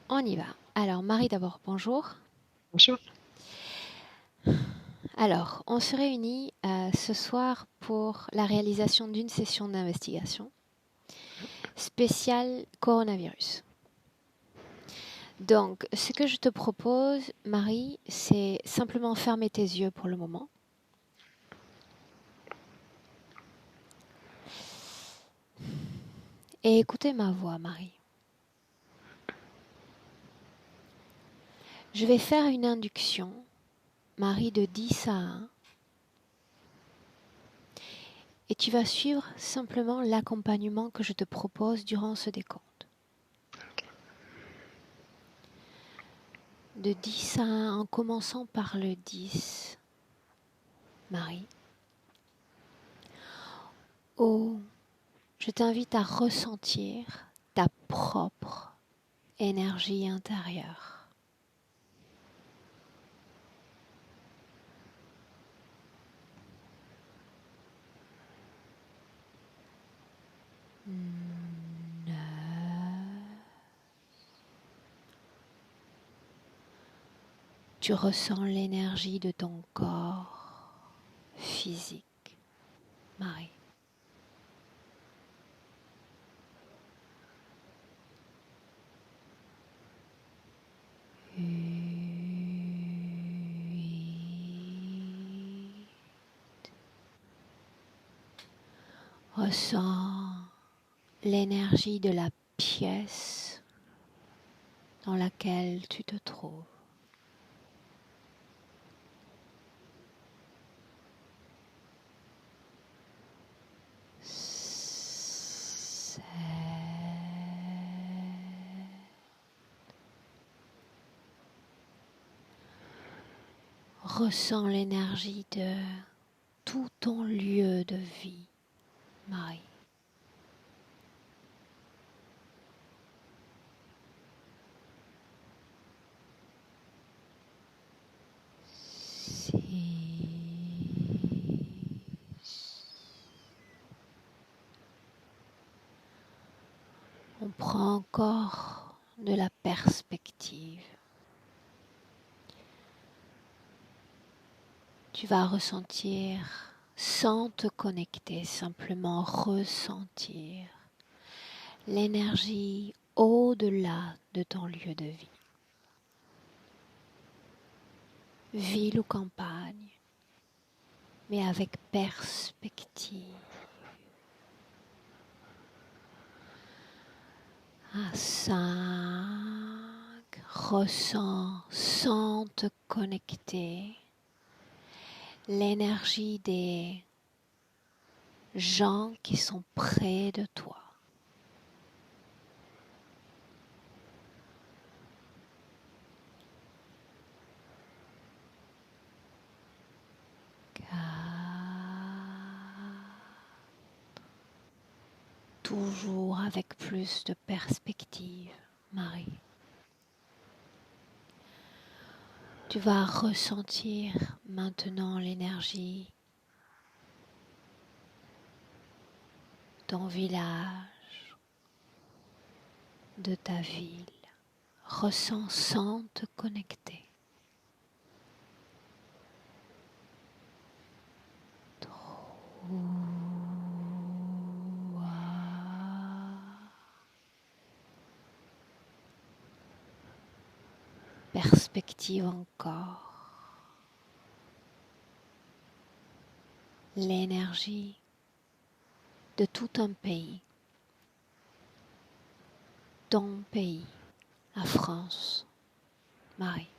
On y va. Alors, Marie, d'abord, bonjour. Bonjour. Alors, on se réunit ce soir pour la réalisation d'une session d'investigation spéciale coronavirus. Donc, ce que je te propose, Marie, c'est simplement fermer tes yeux pour le moment et écouter ma voix, Marie. Je vais faire une induction, Marie, de 10 à 1, et tu vas suivre simplement l'accompagnement que je te propose durant ce décompte. De 10 à 1, en commençant par le 10, Marie. Oh, je t'invite à ressentir ta propre énergie intérieure. Tu ressens l'énergie de ton corps physique, Marie. 8. Ressens l'énergie de la pièce dans laquelle tu te trouves. 7. Ressens l'énergie de tout ton lieu de vie, Marie. 6. On prend encore de la perspective. Tu vas ressentir, sans te connecter, simplement ressentir l'énergie au-delà de ton lieu de vie. Ville ou campagne, mais avec perspective. À 5, ressens sans te connecter l'énergie des gens qui sont près de toi. 4. Toujours avec plus de perspective, Marie. Tu vas ressentir maintenant l'énergie de ton village, de ta ville. Ressens sans te connecter. 3. Perspective encore. L'énergie de tout un pays. Ton pays, la France, Marie.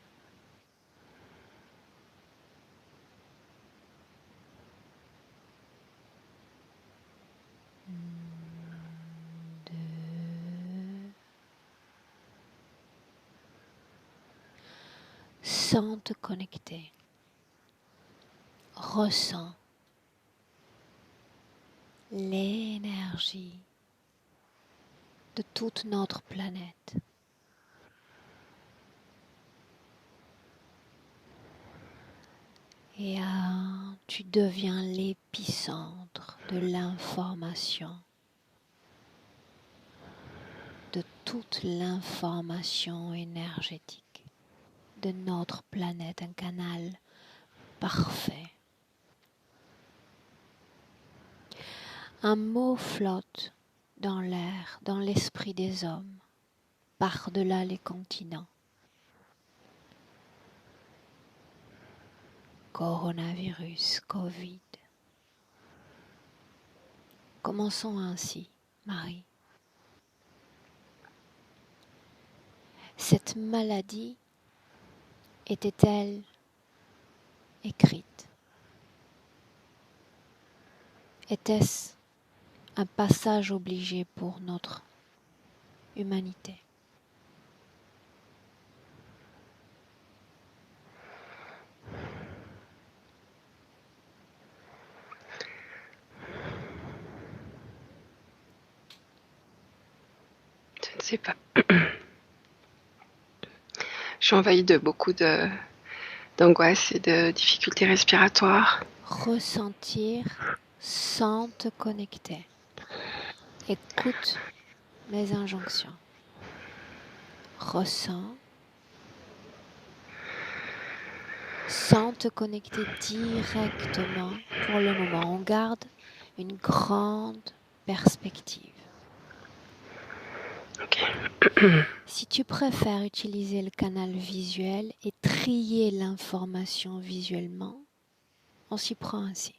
2. Sans te connecter, ressens l'énergie de toute notre planète. Et tu deviens l'épicentre de l'information de toute l'information énergétique de notre planète, un canal parfait. Un mot flotte dans l'air, dans l'esprit des hommes, par-delà les continents. Coronavirus, Covid. Commençons ainsi, Marie. Cette maladie était-elle écrite? Était-ce un passage obligé pour notre humanité? Je ne sais pas. Je suis envahie de beaucoup d'angoisse et de difficultés respiratoires. Ressentir sans te connecter. Écoute mes injonctions. Ressens sans te connecter directement pour le moment. On garde une grande perspective. Ok. Si tu préfères utiliser le canal visuel et trier l'information visuellement, on s'y prend ainsi.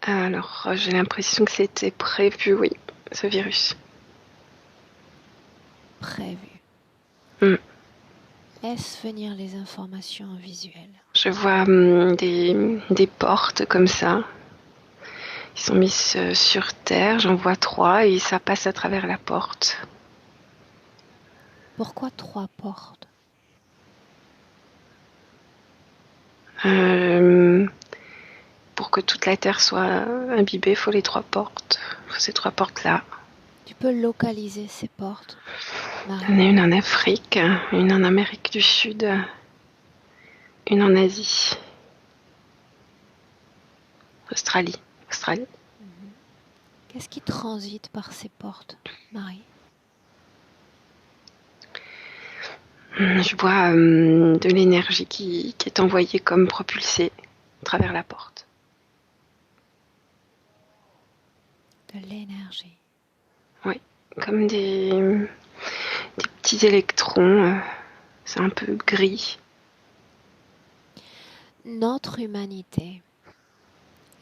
Alors, j'ai l'impression que c'était prévu, oui, ce virus. Prévu. Laisse venir les informations visuelles. Je vois des portes comme ça. Ils sont mis sur terre, j'en vois 3 et ça passe à travers la porte. Pourquoi 3 portes? Pour que toute la terre soit imbibée, il faut les 3 portes. Il faut ces 3 portes-là. Tu peux localiser ces portes, Marie? Il y en a une en Afrique, une en Amérique du Sud, une en Asie. Australie. Qu'est-ce qui transite par ces portes, Marie? Je vois de l'énergie qui est envoyée comme propulsée à travers la porte. De l'énergie. Oui, comme des petits électrons. C'est un peu gris. Notre humanité,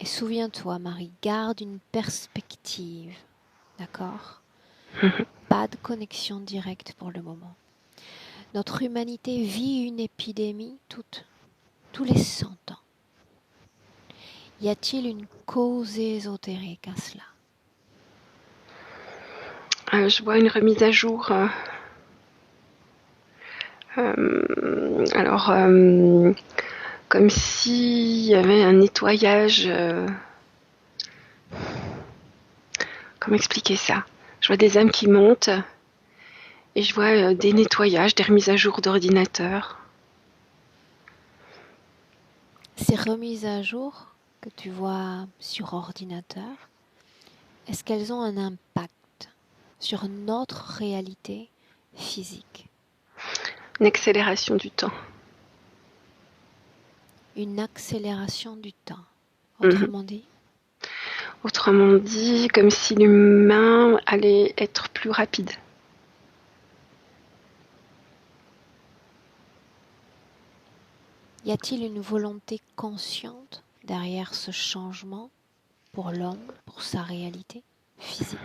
et souviens-toi, Marie, garde une perspective, d'accord? Pas de connexion directe pour le moment. Notre humanité vit une épidémie tous les 100 ans. Y a-t-il une cause ésotérique à cela? Je vois une remise à jour. Alors, comme s'il y avait un nettoyage. Comment expliquer ça? Je vois des âmes qui montent et je vois des nettoyages, des remises à jour d'ordinateur. Ces remises à jour que tu vois sur ordinateur, est-ce qu'elles ont un impact sur notre réalité physique? Une accélération du temps. Une accélération du temps. Autrement dit? Autrement dit, comme si l'humain allait être plus rapide. Y a-t-il une volonté consciente derrière ce changement pour l'homme, pour sa réalité physique?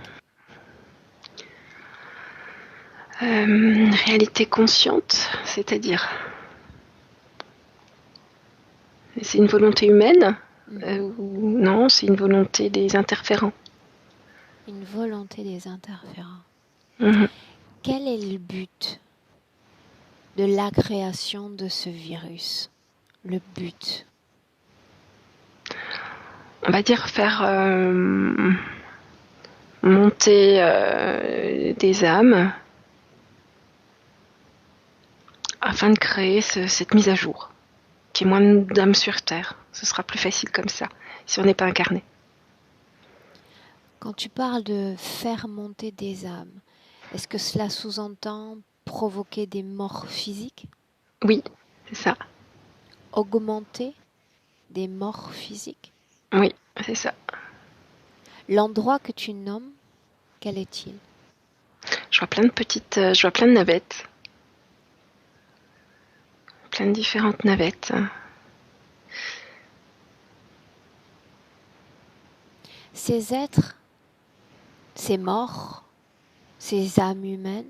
Réalité consciente, c'est-à-dire c'est une volonté humaine ou non, c'est une volonté des interférents. Une volonté des interférents. Mmh. Quel est le but de la création de ce virus? Le but? On va dire faire monter des âmes afin de créer cette mise à jour, qu'il y ait moins d'âmes sur Terre. Ce sera plus facile comme ça, si on n'est pas incarné. Quand tu parles de faire monter des âmes, est-ce que cela sous-entend provoquer des morts physiques? Oui, c'est ça. Augmenter des morts physiques? Oui, c'est ça. L'endroit que tu nommes, quel est-il? Je vois plein de navettes, plein de différentes navettes. Ces êtres, ces morts, ces âmes humaines,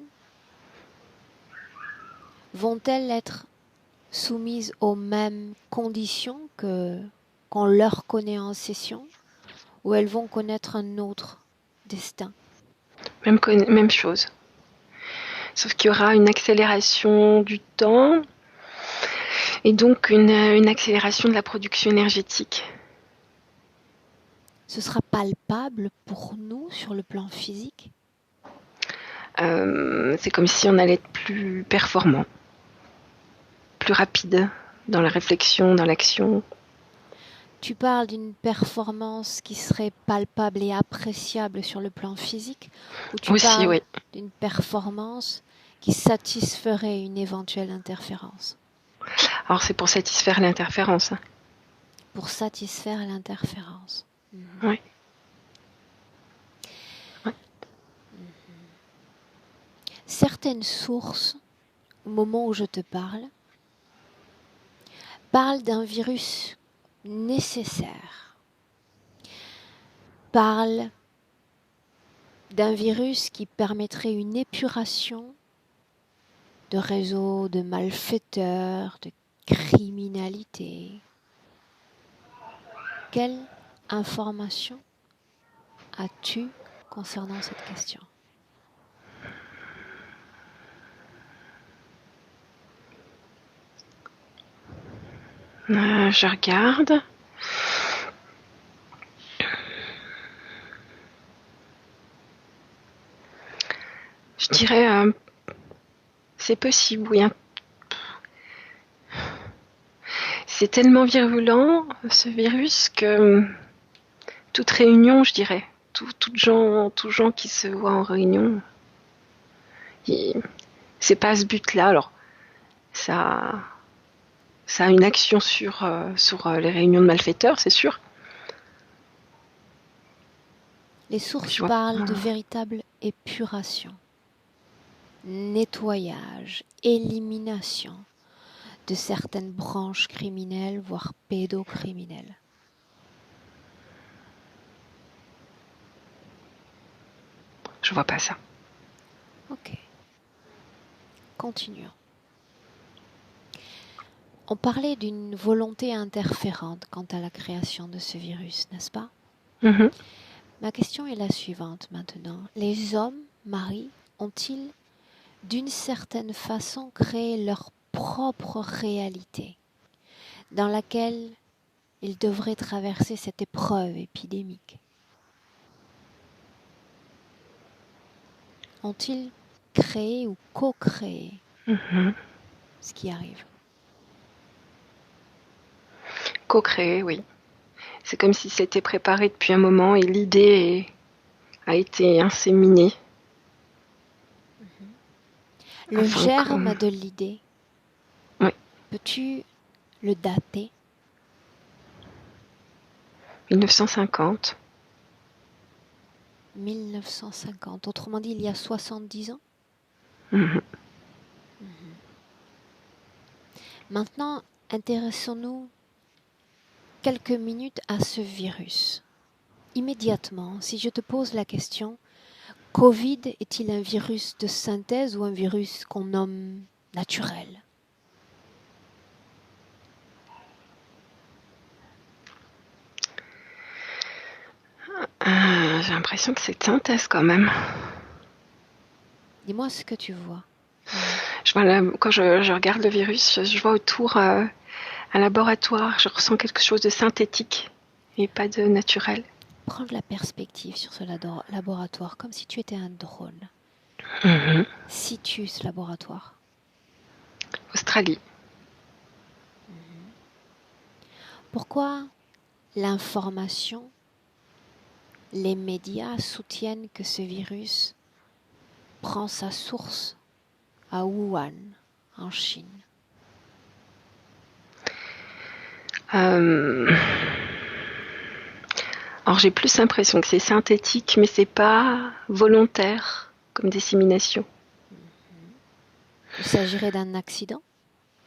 vont-elles être soumises aux mêmes conditions que qu'on leur connaît en session, ou elles vont connaître un autre destin? Même chose. Sauf qu'il y aura une accélération du temps et donc une accélération de la production énergétique. Ce sera palpable pour nous sur le plan physique? C'est comme si on allait être plus performant, plus rapide dans la réflexion, dans l'action. Tu parles d'une performance qui serait palpable et appréciable sur le plan physique, ou tu Aussi, parles oui. d'une performance qui satisferait une éventuelle interférence? Alors c'est pour satisfaire l'interférence. Pour satisfaire l'interférence. Mhm. Oui. Ouais. Certaines sources, au moment où je te parlent d'un virus nécessaire, parlent d'un virus qui permettrait une épuration de réseaux de malfaiteurs, de criminalité. Quelle information as-tu concernant cette question? Je regarde. Je dirais, c'est possible, oui. C'est tellement virulent, ce virus, que toute réunion, je dirais, tout gens qui se voient en réunion, c'est pas ce but-là. Alors, ça, ça a une action sur les réunions de malfaiteurs, c'est sûr. Les sources Je vois. parlent de véritable épuration, nettoyage, élimination de certaines branches criminelles, voire pédocriminelles. Je vois pas ça. Ok, continuons. On parlait d'une volonté interférente quant à la création de ce virus, n'est-ce pas? Mhm. Ma question est la suivante maintenant. Les hommes, Marie, ont-ils d'une certaine façon créé leur propre réalité dans laquelle ils devraient traverser cette épreuve épidémique? Ont-ils créé ou co-créé Mhm. ce qui arrive? Co-créer, oui. C'est comme si c'était préparé depuis un moment et l'idée a été inséminée. Le Afin que... germe de l'idée, Oui, peux-tu le dater? 1950. 1950, autrement dit il y a 70 ans. Mhm. Maintenant, intéressons-nous quelques minutes à ce virus. Immédiatement, si je te pose la question, Covid est-il un virus de synthèse ou un virus qu'on nomme naturel? J'ai l'impression que c'est de synthèse quand même. Dis-moi ce que tu vois. Quand je regarde le virus, je vois autour un laboratoire, je ressens quelque chose de synthétique et pas de naturel. Prends de la perspective sur ce laboratoire comme si tu étais un drone. Mhm. Situe ce laboratoire. Australie. Pourquoi l'information Les médias soutiennent que ce virus prend sa source à Wuhan, en Chine. Alors j'ai plus l'impression que c'est synthétique, mais c'est pas volontaire comme dissémination. Il s'agirait d'un accident?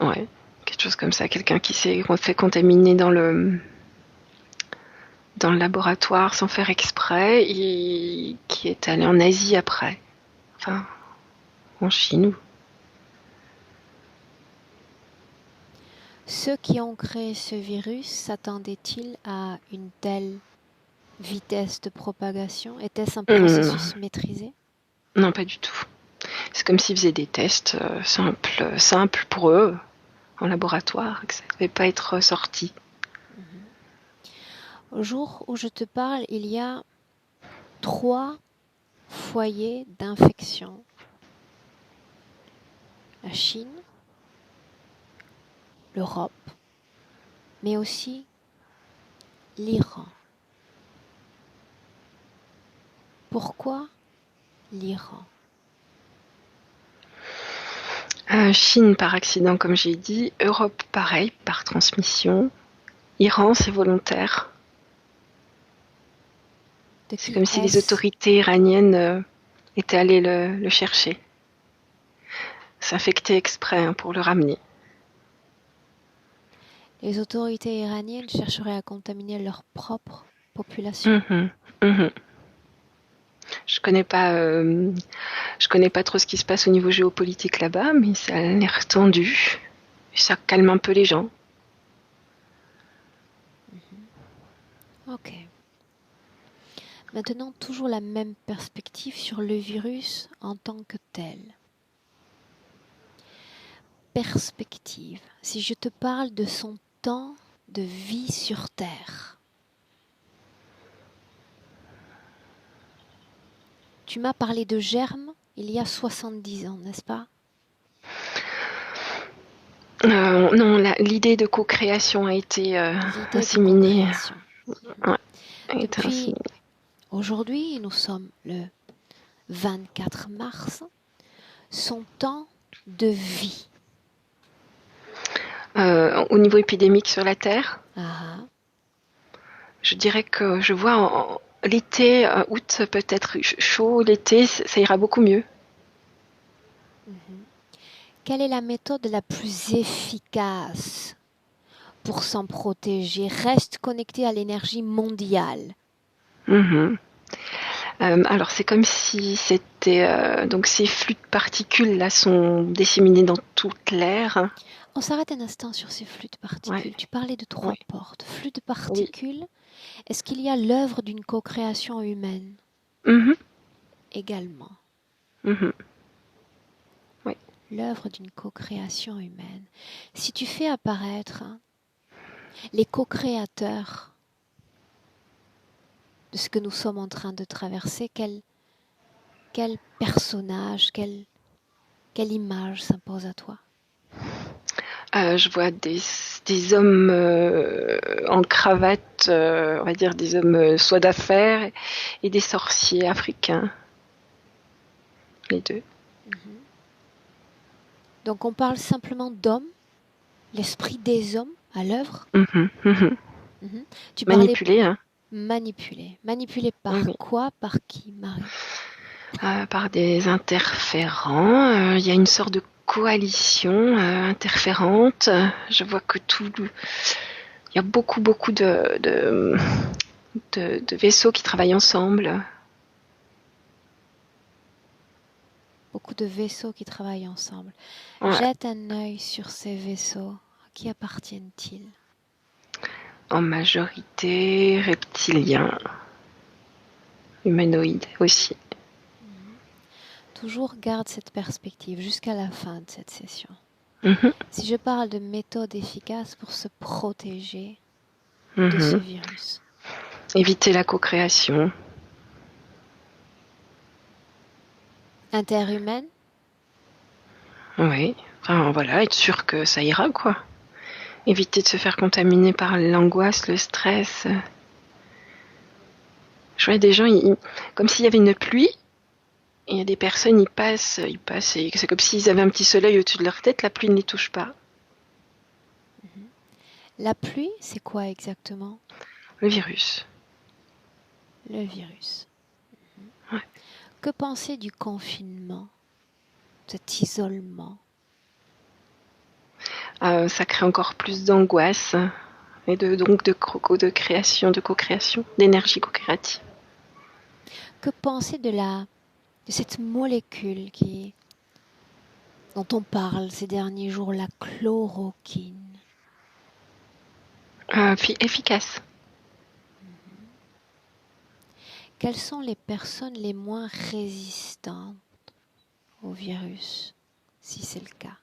Ouais, quelque chose comme ça. Quelqu'un qui s'est fait contaminer dans le laboratoire sans faire exprès et qui est allé en Asie après. Enfin, en Chine. Ceux qui ont créé ce virus s'attendaient-ils à une telle vitesse de propagation? Était-ce un processus maîtrisé? Non, pas du tout. C'est comme s'ils faisaient des tests simples pour eux, en laboratoire, que ça ne devait pas être sorti. Au jour où je te parle, il y a 3 foyers d'infection. La Chine, l'Europe, mais aussi l'Iran. Pourquoi l'Iran? Chine par accident, comme j'ai dit. Europe, pareil, par transmission. Iran, c'est volontaire. C'est comme si les autorités iraniennes étaient allées le chercher. S'infecter exprès pour le ramener. Les autorités iraniennes chercheraient à contaminer leur propre population. Je connais pas trop ce qui se passe au niveau géopolitique là-bas, mais ça a l'air tendu. Ça calme un peu les gens. Ok. Maintenant, toujours la même perspective sur le virus en tant que tel. Perspective. Si je te parle de son temps de vie sur Terre, tu m'as parlé de germes il y a 70 ans, n'est-ce pas? Non, l'idée de co-création a été inséminée. Ouais, depuis aujourd'hui, nous sommes le 24 mars, son temps de vie. Au niveau épidémique sur la Terre, je dirais que je vois l'été, août peut-être chaud, l'été ça ira beaucoup mieux. Quelle est la méthode la plus efficace pour s'en protéger? Reste connecté à l'énergie mondiale. Alors c'est comme si c'était donc ces flux de particules là sont disséminés dans toute l'air. On s'arrête un instant sur ces flux de particules. Tu parlais de 3 portes. Flux de particules, est-ce qu'il y a l'œuvre d'une co-création humaine? Également. L'œuvre d'une co-création humaine. Si tu fais apparaître les co-créateurs de ce que nous sommes en train de traverser, quel personnage, quelle image s'impose à toi? Je vois des hommes en cravate, on va dire des hommes soit d'affaires et des sorciers africains. Les deux. Donc on parle simplement d'hommes, l'esprit des hommes à l'œuvre. Tu manipulé, hein? Manipulé. Manipulé par quoi? Par qui, Marie? Par des interférents. Il y a une sorte de coalition interférente. Je vois que il y a beaucoup de vaisseaux qui travaillent ensemble. Beaucoup de vaisseaux qui travaillent ensemble. Jette un œil sur ces vaisseaux. À qui appartiennent-ils? En majorité reptiliens, humanoïdes aussi. Toujours garde cette perspective jusqu'à la fin de cette session. Si je parle de méthode efficace pour se protéger de ce virus. Éviter la co-création. Interhumaine? Oui, enfin voilà, être sûr que ça ira quoi. Éviter de se faire contaminer par l'angoisse, le stress. Je vois des gens, comme s'il y avait une pluie, et il y a des personnes, ils passent, et c'est comme s'ils avaient un petit soleil au-dessus de leur tête, la pluie ne les touche pas. La pluie, c'est quoi exactement? Le virus. Le virus. Ouais. Que penser du confinement, cet isolement? Ça crée encore plus d'angoisse et donc de création, de co-création, d'énergie co-créative. Que penser de cette molécule dont on parle ces derniers jours, la chloroquine? Efficace. Quelles sont les personnes les moins résistantes au virus, si c'est le cas?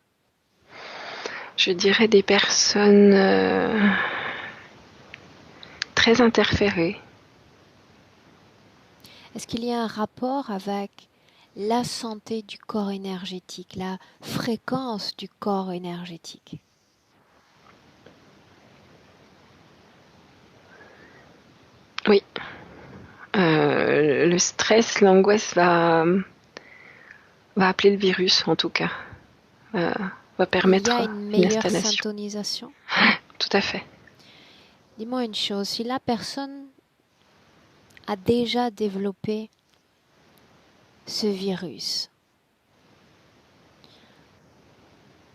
Je dirais des personnes très interférées. Est-ce qu'il y a un rapport avec la santé du corps énergétique, la fréquence du corps énergétique? Oui. Le stress, l'angoisse va appeler le virus, en tout cas. Va Il y a permettre une une meilleure installation. syntonisation? Tout à fait. Dis-moi une chose, si la personne a déjà développé ce virus,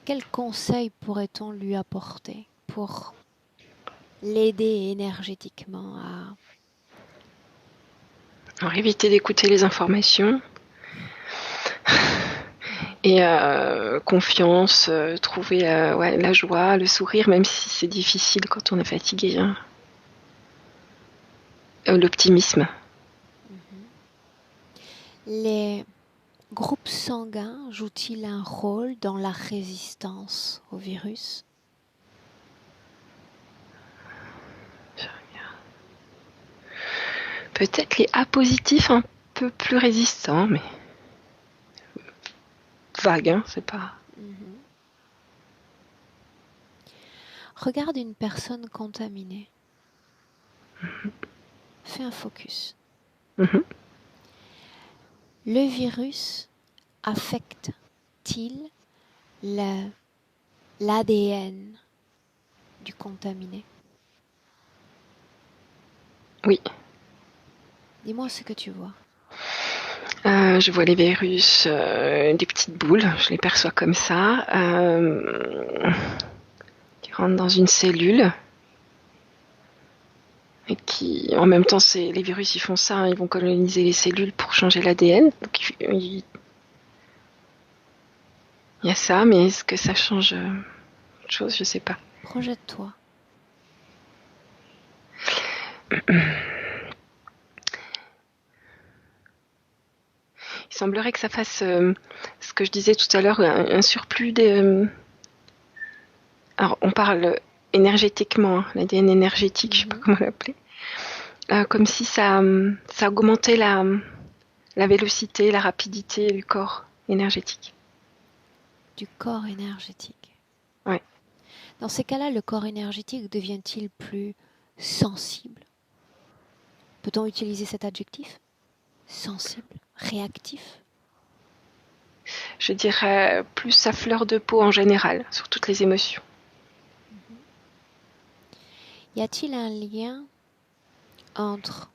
quel conseil pourrait-on lui apporter pour l'aider énergétiquement à... Alors éviter d'écouter les informations et confiance, trouver ouais, la joie, le sourire, même si c'est difficile quand on est fatigué. Hein. L'optimisme. Les groupes sanguins jouent-ils un rôle dans la résistance au virus? Peut-être les A positifs un peu plus résistants, mais vague, hein, c'est pas. Regarde une personne contaminée. Fais un focus. Mhm. Le virus affecte-t-il l'ADN du contaminé? Oui. Dis-moi ce que tu vois. Je vois les virus, des petites boules, je les perçois comme ça, qui rentrent dans une cellule. Et qui, en même temps, les virus, ils font ça, hein, ils vont coloniser les cellules pour changer l'ADN. Donc, il y a ça, mais est-ce que ça change autre chose? Je sais pas. Projette-toi. Il semblerait que ça fasse, ce que je disais tout à l'heure, un surplus de. Alors, on parle énergétiquement, hein, l'ADN énergétique, je sais pas comment l'appeler. Comme si ça augmentait la vélocité, la rapidité du corps énergétique. Du corps énergétique. Ouais. Dans ces cas-là, le corps énergétique devient-il plus sensible? Peut-on utiliser cet adjectif? Sensible, réactif? Je dirais plus à fleur de peau en général, sur toutes les émotions. Y a-t-il un lien entre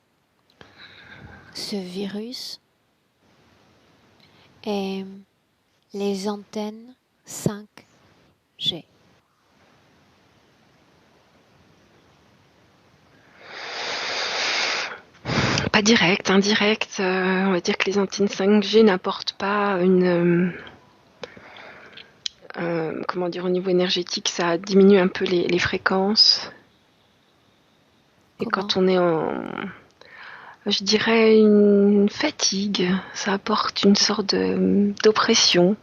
ce virus et les antennes 5G? Pas direct, indirect. On va dire que les antennes 5G n'apportent pas comment dire, au niveau énergétique, ça diminue un peu les fréquences. Et Comment? quand on est je dirais une fatigue, ça apporte une sorte d'oppression.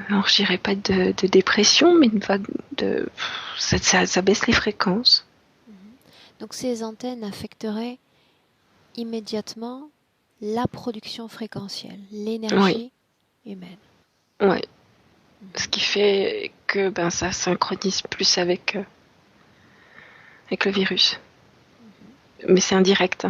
Alors je dirais pas de dépression, mais ça baisse les fréquences. Donc ces antennes affecteraient immédiatement la production fréquentielle, Oui, l'énergie humaine. ouais. Ce qui fait que ça synchronise plus avec le virus. mais c'est indirect.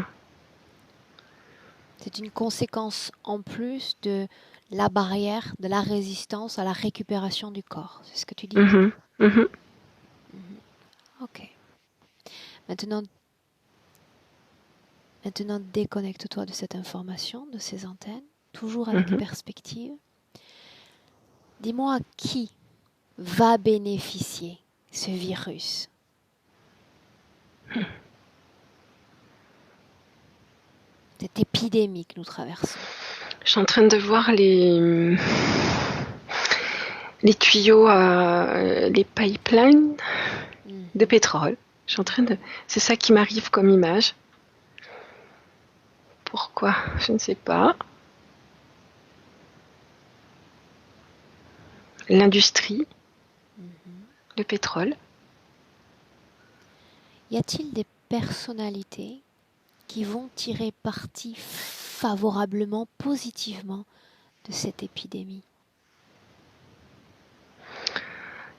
C'est une conséquence en plus de la barrière, de la résistance à la récupération du corps. C'est ce que tu dis? Mhm, mhm, Mhm. Ok. Maintenant, maintenant déconnecte-toi de cette information, de ces antennes, toujours avec mhm. perspective. Dis-moi qui va bénéficier ce virus, cette épidémie que nous traversons. Je suis en train de voir les tuyaux, les pipelines de Mhm. pétrole. Je suis en train de, c'est ça qui m'arrive comme image. Pourquoi? Je ne sais pas. L'industrie, Mhm. le pétrole. Y a-t-il des personnalités qui vont tirer parti favorablement, positivement de cette épidémie?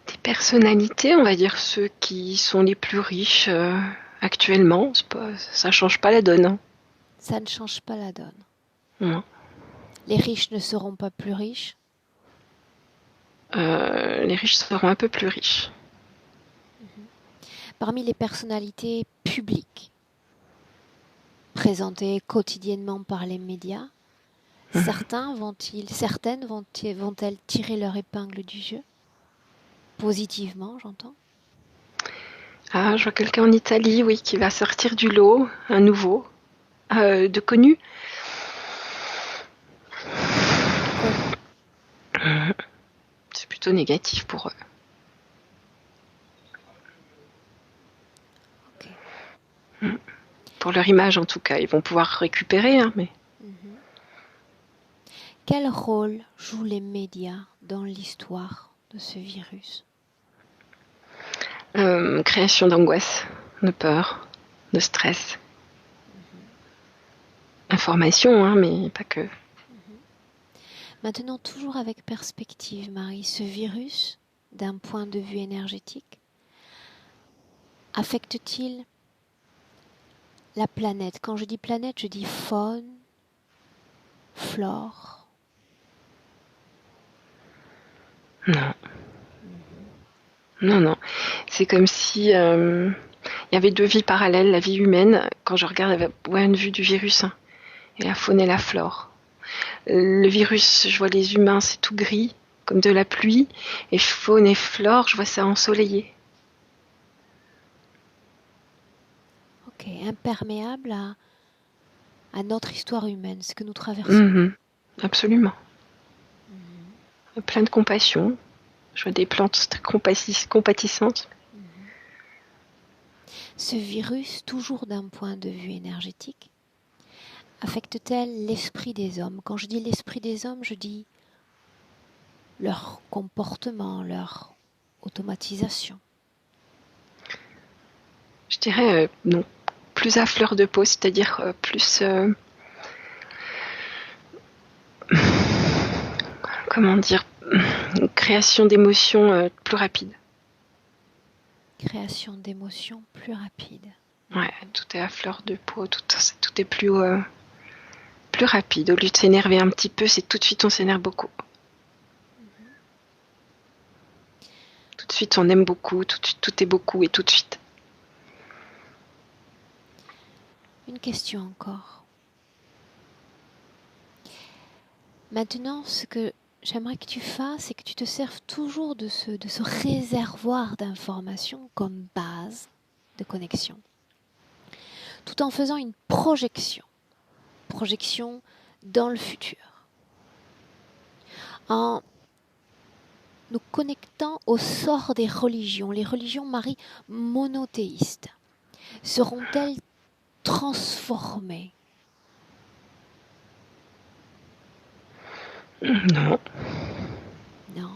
Des personnalités, on va dire ceux qui sont les plus riches actuellement. Ça change pas la donne. Hein. Ça ne change pas la donne. Non. Les riches ne seront pas plus riches. Les riches seront un peu plus riches. Mhm. Parmi les personnalités publiques présentées quotidiennement par les médias, certaines vont-elles tirer leur épingle du jeu? Positivement, j'entends. Ah, je vois quelqu'un en Italie, oui, qui va sortir du lot, un nouveau, de connu. Connu. C'est plutôt négatif pour eux. Ok. Pour leur image, en tout cas. Ils vont pouvoir récupérer, hein, mais Mhm. Quel rôle jouent les médias dans l'histoire de ce virus? création d'angoisse, de peur, de stress. Mhm. Information, hein, mais pas que. Mhm. Maintenant, toujours avec perspective, Marie, ce virus, d'un point de vue énergétique, affecte-t-il la planète? Quand je dis planète, je dis faune, flore. Non, Mhm. non, non. C'est comme si il y avait deux vies parallèles, la vie humaine, quand je regarde avec point de vue du virus, hein, et la faune et la flore. Le virus, je vois les humains, c'est tout gris, comme de la pluie, et faune et flore, je vois ça ensoleillé. Ok, imperméable à notre histoire humaine, ce que nous traversons. Mhm, absolument. Mhm. Plein de compassion. Je vois des plantes compatissantes. Mhm. Ce virus, toujours d'un point de vue énergétique, affecte-t-elle l'esprit des hommes? Quand je dis l'esprit des hommes, je dis leur comportement, leur automatisation. Je dirais non, plus à fleur de peau, c'est-à-dire plus, comment dire, une création d'émotions plus rapide. Création d'émotions plus rapide. Ouais, Mhm. tout est à fleur de peau, tout est plus rapide. Au lieu de s'énerver un petit peu, c'est tout de suite on s'énerve beaucoup. Mhm. Tout de suite on aime beaucoup, tout de suite tout est beaucoup et tout de suite. Une question encore. Maintenant, ce que j'aimerais que tu fasses, c'est que tu te serves toujours de ce réservoir d'informations comme base de connexion, tout en faisant une projection dans le futur, en nous connectant au sort des religions. Les religions, Marie, monothéistes, seront-elles transformées? Non, Non.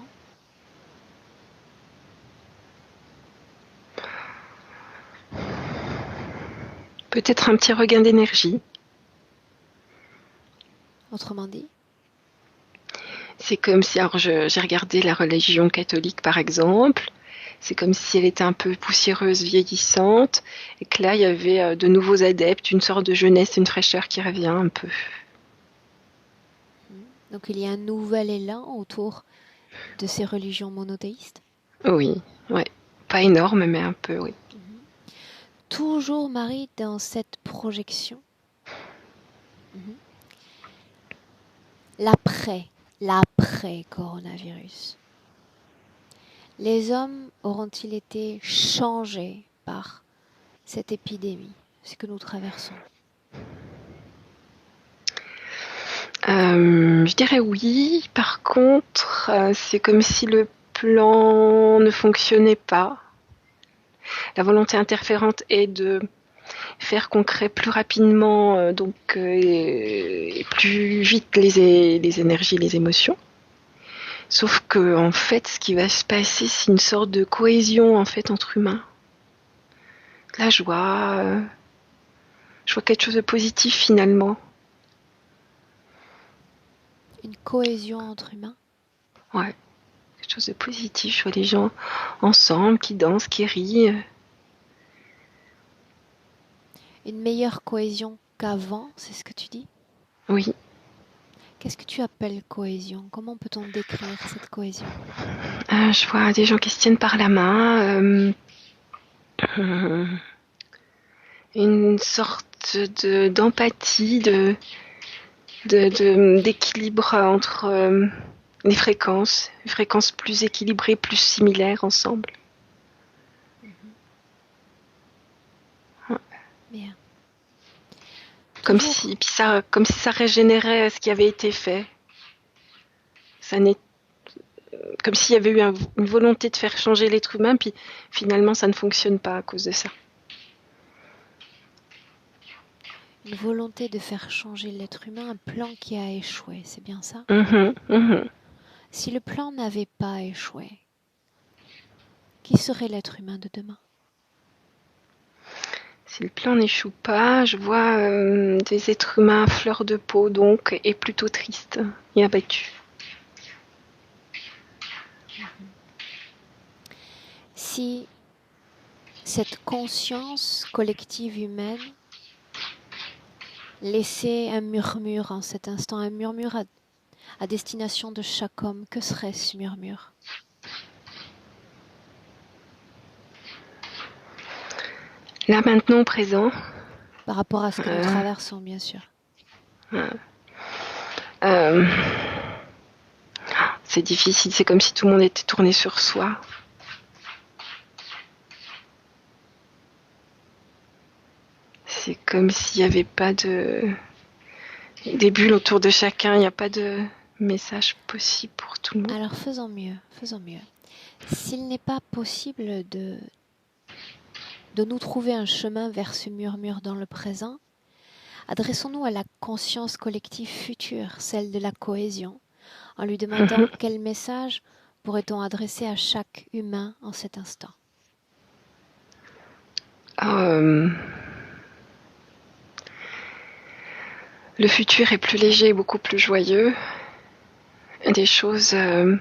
peut-être un petit regain d'énergie. Autrement dit? C'est comme si, alors j'ai regardé la religion catholique par exemple, C'est comme si elle était un peu poussiéreuse, vieillissante, et que là, il y avait de nouveaux adeptes, une sorte de jeunesse, une fraîcheur qui revient un peu. Donc il y a un nouvel élan autour de ces religions monothéistes. Oui, ouais. Pas énorme, mais un peu, oui. Toujours, Marie, dans cette projection. L'après-coronavirus. Les hommes auront-ils été changés par cette épidémie, ce que nous traversons? Je dirais oui. Par contre, c'est comme si le plan ne fonctionnait pas. La volonté interférente est de faire qu'on crée plus rapidement, et plus vite les énergies, les émotions. Sauf que en fait, ce qui va se passer, c'est une sorte de cohésion en fait entre humains. La joie, je vois quelque chose de positif finalement. Une cohésion entre humains? Ouais, quelque chose de positif. Je vois les gens ensemble qui dansent, qui rient. Une meilleure cohésion qu'avant, c'est ce que tu dis? Oui. Qu'est-ce que tu appelles cohésion? Comment peut-on décrire cette cohésion? Je vois des gens qui se tiennent par la main. Une sorte d'empathie, d'équilibre entre les fréquences plus équilibrées, plus similaires ensemble. Bien. Comme Toujours. si, comme si ça régénérait ce qui avait été fait. Ça n'est, comme s'il y avait eu une volonté de faire changer l'être humain, puis finalement ça ne fonctionne pas à cause de ça. Une volonté de faire changer l'être humain, un plan qui a échoué, c'est bien ça? Mhm. Si le plan n'avait pas échoué, qui serait l'être humain de demain? Si le plan n'échoue pas, je vois des êtres humains à fleur de peau, donc, et plutôt tristes et abattus. Si cette conscience collective humaine laissait un murmure en cet instant, un murmure à destination de chaque homme, que serait ce murmure? Là maintenant, au présent, Par rapport à ce que nous euh, traversons, bien sûr. euh, c'est difficile, c'est comme si tout le monde était tourné sur soi. C'est comme s'il n'y avait pas des bulles autour de chacun, il n'y a pas de message possible pour tout le monde. Alors faisons mieux, faisons mieux. S'il n'est pas possible de nous trouver un chemin vers ce murmure dans le présent, adressons-nous à la conscience collective future, celle de la cohésion, en lui demandant quel message pourrait-on adresser à chaque humain en cet instant. Euh, le futur est plus léger, beaucoup plus joyeux. Des choses, euh,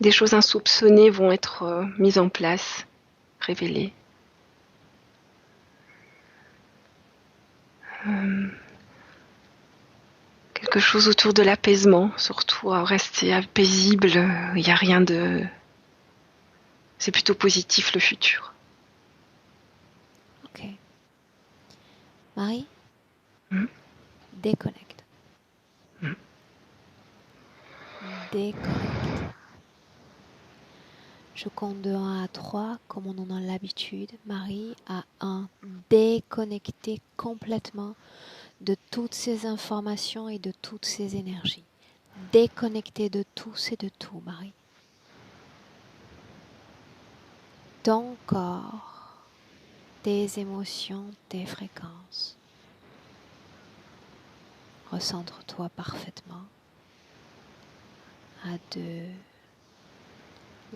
des choses insoupçonnées vont être mises en place, révélées. Quelque chose autour de l'apaisement, surtout à rester paisible. Il n'y a rien de. C'est plutôt positif le futur. Ok. Marie, Mm. déconnecte. Déconnecte. Je compte de 1 à 3, comme on en a l'habitude. Marie, à 1, déconnectez complètement de toutes ces informations et de toutes ces énergies. Déconnectez de tous et de tout, Marie. Ton corps, tes émotions, tes fréquences. Recentre-toi parfaitement. À 2,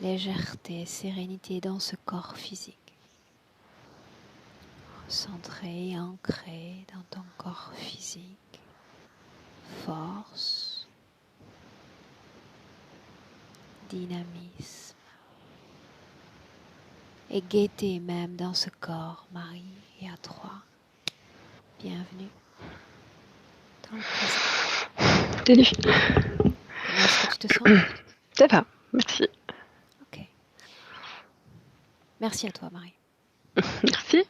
légèreté, sérénité dans ce corps physique. Centré et ancré dans ton corps physique. Force, dynamisme. et gaieté même dans ce corps, Marie, et à toi. Bienvenue dans le présent. Salut. Comment est-ce que tu te sens? Ça va, merci. Ok. Merci à toi, Marie. Merci.